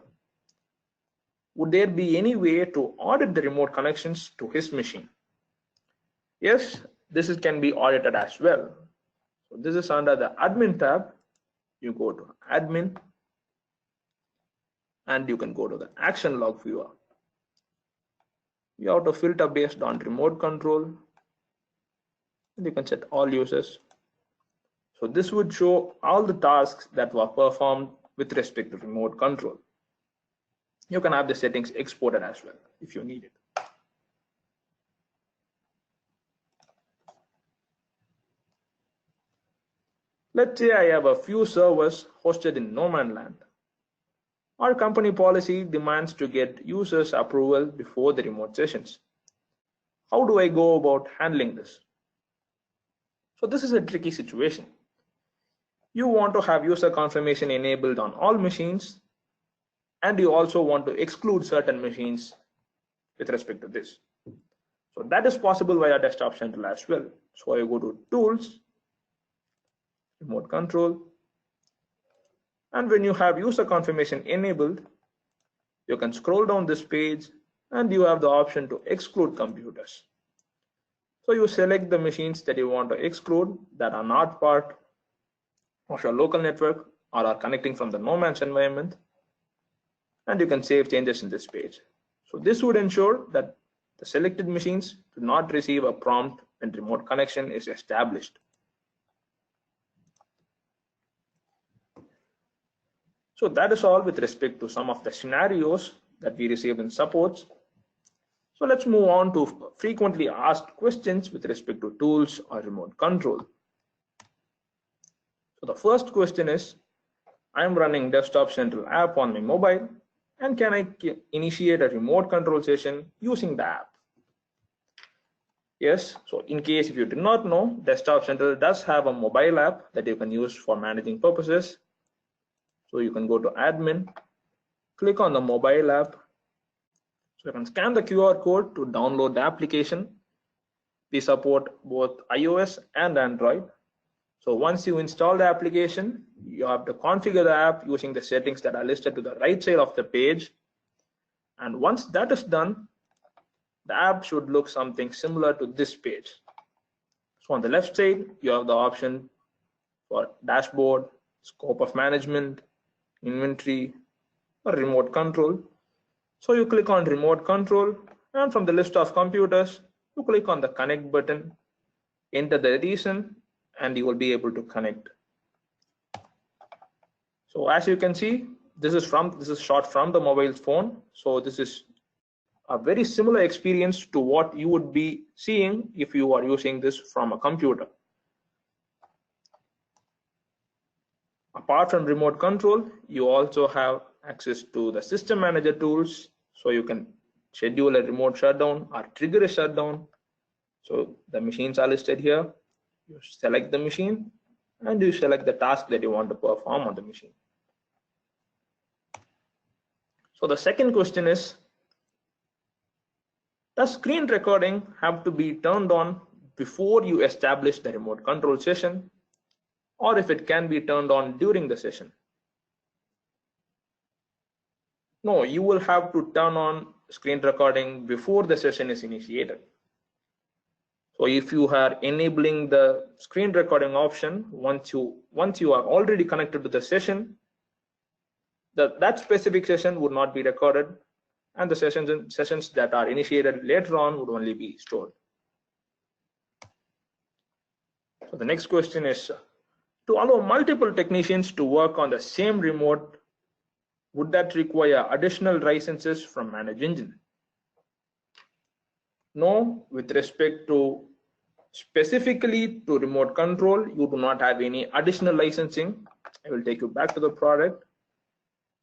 Would there be any way to audit the remote connections to his machine? Yes, can be audited as well. So this is under the admin tab. You go to admin and you can go to the action log viewer. You have to filter based on remote control and you can set all users. So this would show all the tasks that were performed with respect to remote control. You can have the settings exported as well if you need it. Let's say I have a few servers hosted in no man's land. Our company policy demands to get users' approval before the remote sessions. How do I go about handling this? So this is a tricky situation. You want to have user confirmation enabled on all machines, and you also want to exclude certain machines with respect to this. So that is possible via Desktop Central as well. So I go to Tools, Remote Control, and when you have user confirmation enabled, you can scroll down this page and you have the option to exclude computers. So you select the machines that you want to exclude that are not part of your local network or are connecting from the no man's environment, and you can save changes in this page. So this would ensure that the selected machines do not receive a prompt when remote connection is established. So that is all with respect to some of the scenarios that we receive in supports. So let's move on to frequently asked questions with respect to tools or remote control. So the first question is, I'm running Desktop Central app on my mobile, and can I initiate a remote control session using the app? Yes, so in case if you did not know, Desktop Central does have a mobile app that you can use for managing purposes. So you can go to admin, click on the mobile app. So you can scan the QR code to download the application. We support both iOS and Android. So once you install the application, you have to configure the app using the settings that are listed to the right side of the page. And once that is done, the app should look something similar to this page. So on the left side, you have the option for dashboard, scope of management, inventory, or remote control. So you click on remote control, and from the list of computers, you click on the connect button, enter the region, and you will be able to connect. So as you can see, this is shot from the mobile phone. So this is a very similar experience to what you would be seeing if you are using this from a computer. Apart from remote control, you also have access to the system manager tools. So you can schedule a remote shutdown or trigger a shutdown. So the machines are listed here. You select the machine and you select the task that you want to perform on the machine. So the second question is, does screen recording have to be turned on before you establish the remote control session, or if it can be turned on during the session? No, you will have to turn on screen recording before the session is initiated. So if you are enabling the screen recording option, once you are already connected to the session, that specific session would not be recorded, and the sessions that are initiated later on would only be stored. So the next question is, to allow multiple technicians to work on the same remote, would that require additional licenses from ManageEngine? No, with respect to specifically to remote control, you do not have any additional licensing. I will take you back to the product.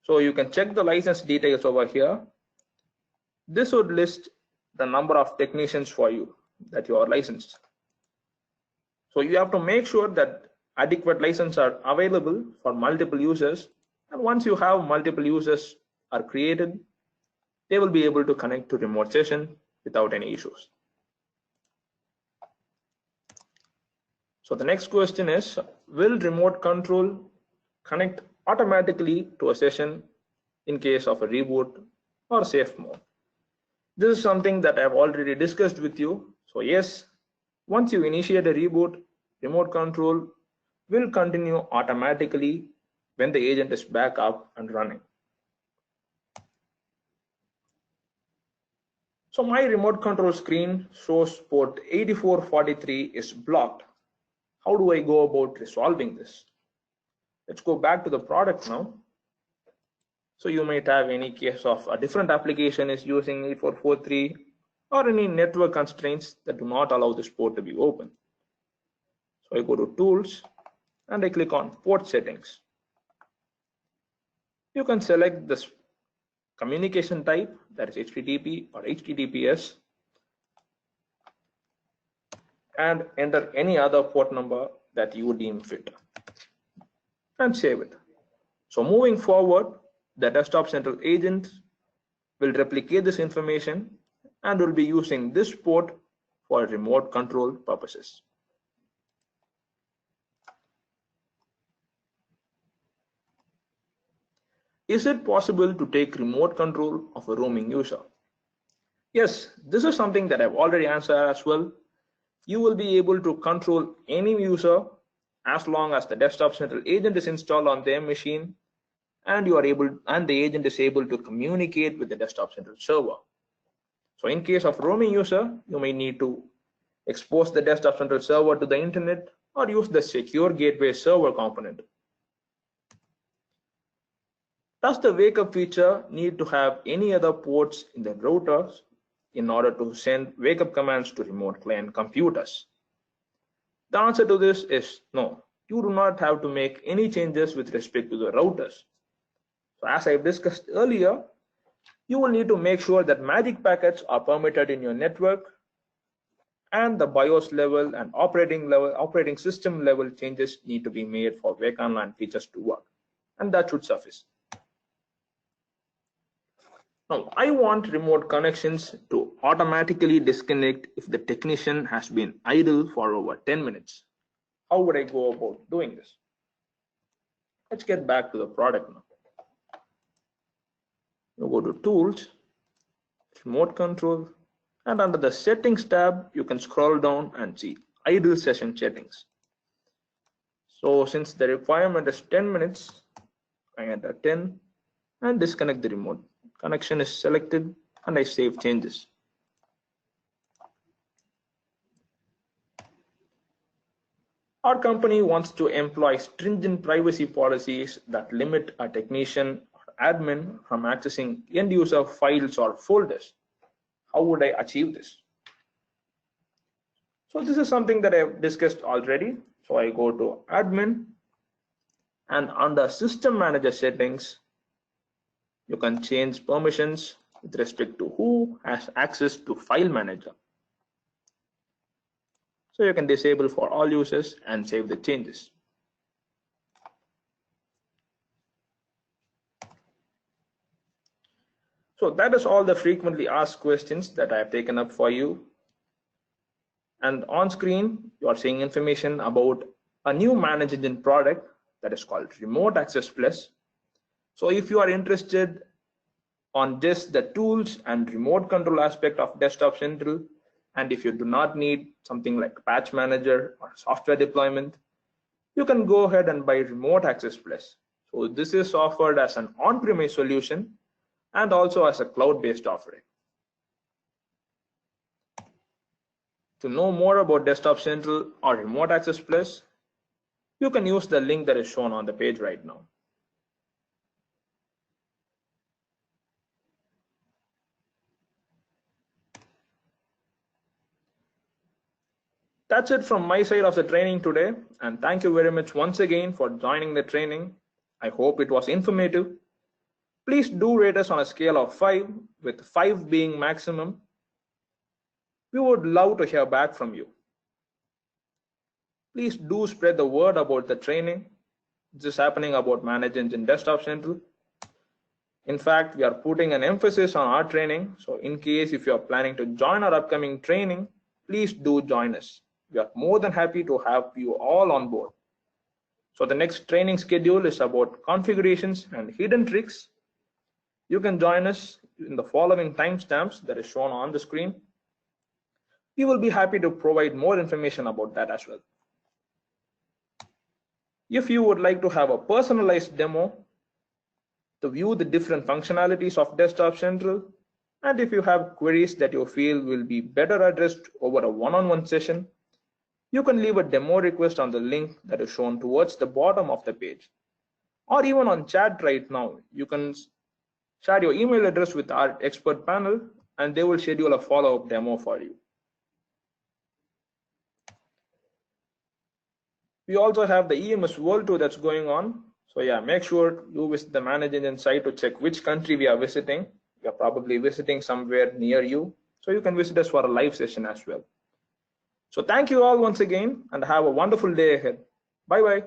So you can check the license details over here. This would list the number of technicians for you that you are licensed. So you have to make sure that adequate licenses are available for multiple users. And once you have multiple users are created, they will be able to connect to remote session without any issues. So the next question is, will remote control connect automatically to a session in case of a reboot or safe mode? This is something that I've already discussed with you. So yes, once you initiate a reboot, remote control will continue automatically when the agent is back up and running. So my remote control screen shows port 8443 is blocked. How do I go about resolving this? Let's go back to the product now. So you might have any case of a different application is using 8443 or any network constraints that do not allow this port to be open. So I go to Tools and I click on Port Settings. You can select this communication type, that is HTTP or HTTPS, and enter any other port number that you deem fit and save it. So moving forward, the Desktop Central agent will replicate this information and will be using this port for remote control purposes. Is it possible to take remote control of a roaming user? Yes, this is something that I've already answered as well. You will be able to control any user as long as the desktop central agent is installed on their machine and the agent is able to communicate with the desktop central server. So in case of roaming user, you may need to expose the desktop central server to the internet or use the secure gateway server component. Does the wake up feature need to have any other ports in the routers in order to send wake up commands to remote client computers? The answer to this is no. You do not have to make any changes with respect to the routers. So as I discussed earlier, you will need to make sure that magic packets are permitted in your network and the BIOS level and operating system level changes need to be made for wake online features to work, and that should suffice. Now, I want remote connections to automatically disconnect if the technician has been idle for over 10 minutes. How would I go about doing this? Let's get back to the product now. You go to Tools, Remote Control, and under the Settings tab, you can scroll down and see Idle Session Settings. So since the requirement is 10 minutes, I enter 10 and disconnect the remote. Connection is selected and I save changes. Our company wants to employ stringent privacy policies that limit a technician or admin from accessing end user files or folders. How would I achieve this? So this is something that I've discussed already. So I go to admin and under system manager settings, you can change permissions with respect to who has access to file manager. So you can disable for all users and save the changes. So that is all the frequently asked questions that I have taken up for you. And on screen, you are seeing information about a new ManageEngine product that is called Remote Access Plus. So if you are interested on just the tools and remote control aspect of Desktop Central, and if you do not need something like Patch Manager or software deployment, you can go ahead and buy Remote Access Plus. So this is offered as an on-premise solution and also as a cloud-based offering. To know more about Desktop Central or Remote Access Plus, you can use the link that is shown on the page right now. That's it from my side of the training today, and thank you very much once again for joining the training. I hope it was informative. Please do rate us on a scale of 5, with 5 being maximum. We would love to hear back from you. Please do spread the word about the training. This is happening about ManageEngine Desktop Central. In fact, we are putting an emphasis on our training. So in case if you are planning to join our upcoming training, please do join us. We are more than happy to have you all on board. So the next training schedule is about configurations and hidden tricks. You can join us in the following timestamps that is shown on the screen. We will be happy to provide more information about that as well. If you would like to have a personalized demo to view the different functionalities of Desktop Central, and if you have queries that you feel will be better addressed over a one-on-one session, you can leave a demo request on the link that is shown towards the bottom of the page. Or even on chat right now, you can share your email address with our expert panel and they will schedule a follow-up demo for you. We also have the EMS World Tour that's going on. So yeah, make sure you visit the ManageEngine site to check which country we are visiting. We are probably visiting somewhere near you. So you can visit us for a live session as well. So thank you all once again and have a wonderful day ahead. Bye-bye.